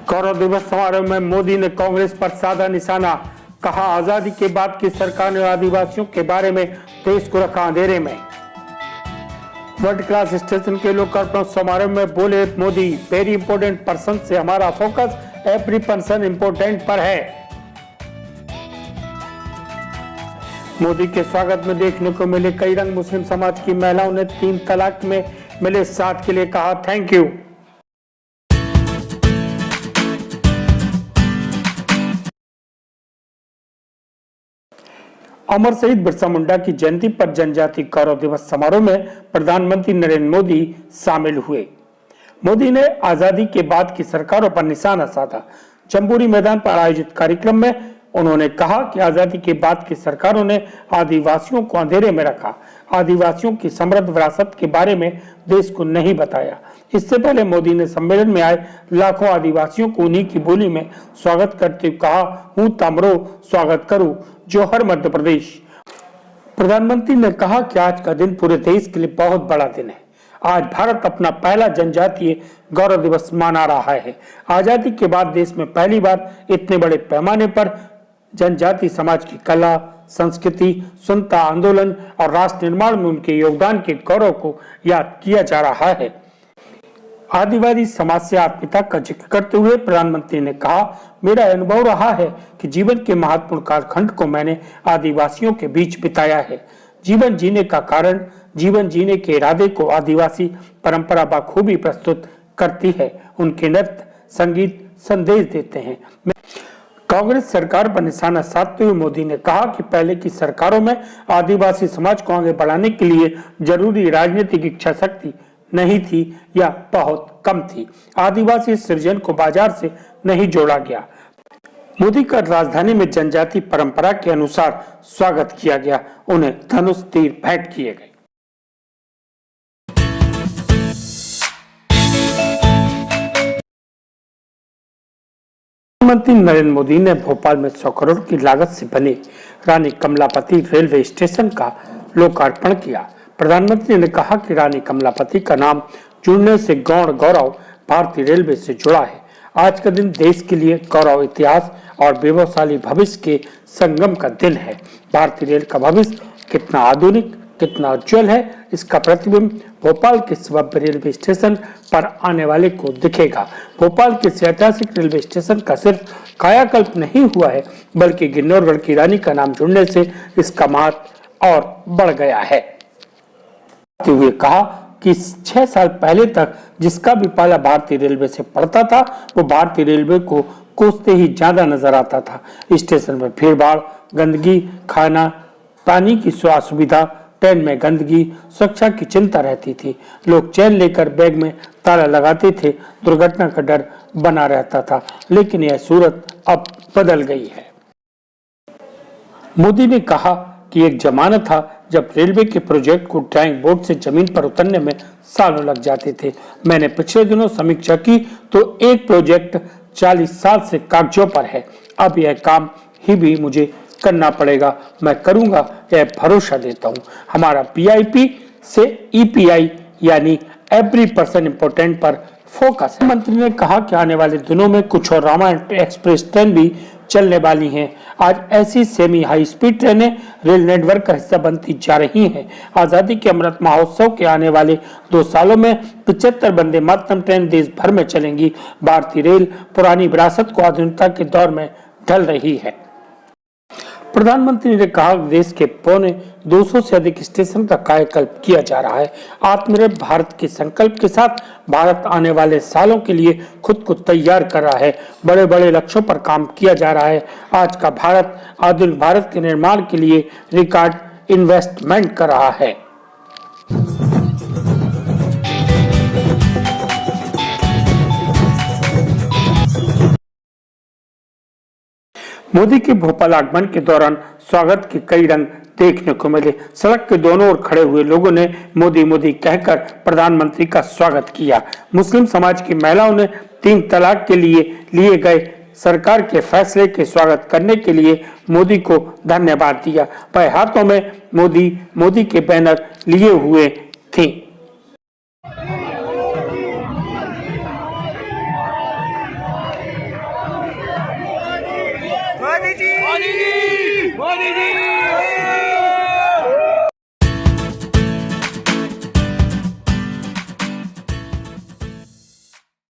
गौरव दिवस समारोह में मोदी ने कांग्रेस पर साधा निशाना, कहा आजादी के बाद की सरकार ने आदिवासियों के बारे में देश को रखा अंधेरे में। वर्ल्ड क्लास स्टेशन के लोकार्पण समारोह में बोले मोदी, वेरी इंपोर्टेंट पर्सन से हमारा फोकस एवरी पर्सन इंपोर्टेंट पर है। मोदी के स्वागत में देखने को मिले कई रंग। मुस्लिम समाज की महिलाओं ने 3 तलाक में मिले साथ के लिए कहा थैंक यू। अमर शहीद बिरसा मुंडा की जयंती पर जनजाति गौरव दिवस समारोह में प्रधानमंत्री नरेंद्र मोदी शामिल हुए। मोदी ने आजादी के बाद की सरकारों पर निशाना साधा। जम्बूरी मैदान पर आयोजित कार्यक्रम में उन्होंने कहा कि आजादी के बाद की सरकारों ने आदिवासियों को अंधेरे में रखा, आदिवासियों की समृद्ध विरासत के बारे में देश को नहीं बताया। इससे पहले मोदी ने सम्मेलन में आए लाखों आदिवासियों को उन्हीं की बोली में स्वागत करते हुए कहा, हूं तमरो स्वागत करूं जोहर मध्य प्रदेश। प्रधानमंत्री ने कहा कि आज का दिन पूरे देश के लिए बहुत बड़ा दिन है। आज भारत अपना पहला जनजातीय गौरव दिवस मना रहा है। आजादी के बाद देश में पहली बार इतने बड़े पैमाने पर जनजाति समाज की कला, संस्कृति, स्वतंत्रता आंदोलन और राष्ट्र निर्माण में उनके योगदान के गौरव को याद किया जा रहा है। आदिवासी समाज से आत्मीयता का जिक्र करते हुए प्रधानमंत्री ने कहा, मेरा अनुभव रहा है कि जीवन के महत्वपूर्ण कालखंड को मैंने आदिवासियों के बीच बिताया है। जीवन जीने का कारण, जीवन जीने के इरादे को आदिवासी परंपरा बखूबी प्रस्तुत करती है। उनके नृत्य, संगीत संदेश देते हैं। कांग्रेस सरकार पर निशाना साधते हुए मोदी ने कहा कि पहले की सरकारों में आदिवासी समाज को आगे बढ़ाने के लिए जरूरी राजनीतिक इच्छा शक्ति नहीं थी या बहुत कम थी। आदिवासी सृजन को बाजार से नहीं जोड़ा गया। मोदी का राजधानी में जनजाति परंपरा के अनुसार स्वागत किया गया। उन्हें धनुष तीर भेंट किए गए। प्रधानमंत्री नरेंद्र मोदी ने भोपाल में 100 करोड़ की लागत से बने रानी कमलापति रेलवे स्टेशन का लोकार्पण किया। प्रधानमंत्री ने कहा कि रानी कमलापति का नाम जुड़ने से गौण गौरव भारतीय रेलवे से जुड़ा है। आज का दिन देश के लिए गौरव, इतिहास और वैभवशाली भविष्य के संगम का दिन है। भारतीय रेल का भविष्य कितना आधुनिक, कितना उज्जवल है, इसका प्रतिबिंब भोपाल के भव्य रेलवे स्टेशन पर आने वाले को दिखेगा। भोपाल के ऐतिहासिक रेलवे स्टेशन का सिर्फ कायाकल्प नहीं हुआ है, बल्कि गिन्नौरगढ़ की रानी का नाम जुड़ने से इसका महत्व और बढ़ गया है। हुए कहा कि 6 साल पहले तक जिसका भी पाला भारतीय रेलवे से पड़ता था, वो भारतीय रेलवे को कोसते ही ज्यादा नजर आता था। स्टेशन में भीड़ भाड़, गंदगी, खाना पानी की असुविधा, ट्रेन में गंदगी, सुरक्षा की चिंता रहती थी। लोग चैन लेकर बैग में ताला लगाते थे, दुर्घटना का डर बना रहता था। लेकिन यह सूरत अब बदल गई है। मोदी ने कहा कि एक जमाना था जब रेलवे के प्रोजेक्ट को ड्राइंग बोर्ड से जमीन पर उतरने में सालों लग जाते थे। मैंने पिछले दिनों समीक्षा की तो एक प्रोजेक्ट 40 साल से कागजों पर है। अब यह काम ही भी मुझे करना पड़ेगा, मैं करूंगा, यह भरोसा देता हूं। हमारा PIP से EPI यानी एवरी पर्सन इंपोर्टेंट पर फोकस है। मंत्री ने कहा कि आने वाले दिनों में कुछ और रामायण एक्सप्रेस ट्रेन भी चलने वाली हैं। आज ऐसी सेमी हाई स्पीड ट्रेनें रेल नेटवर्क का हिस्सा बनती जा रही हैं। आजादी के अमृत महोत्सव के आने वाले 2 सालों में 75 वंदे मातरम ट्रेन देश भर में चलेंगी। भारतीय रेल पुरानी विरासत को आधुनिकता के दौर में ढल रही है। प्रधानमंत्री ने कहा देश के 250 से अधिक स्टेशन का कायाकल्प किया जा रहा है। आत्मनिर्भर भारत के संकल्प के साथ भारत आने वाले सालों के लिए खुद को तैयार कर रहा है। बड़े बड़े लक्ष्यों पर काम किया जा रहा है। आज का भारत आधुनिक भारत के निर्माण के लिए रिकॉर्ड इन्वेस्टमेंट कर रहा है। मोदी के भोपाल आगमन के दौरान स्वागत के कई रंग देखने को मिले। सड़क के दोनों ओर खड़े हुए लोगों ने मोदी मोदी कहकर प्रधानमंत्री का स्वागत किया। मुस्लिम समाज की महिलाओं ने 3 तलाक के लिए गए सरकार के फैसले के स्वागत करने के लिए मोदी को धन्यवाद दिया। वह हाथों में मोदी के बैनर लिए हुए थे। मोदी जी मोदी जी मोदी जी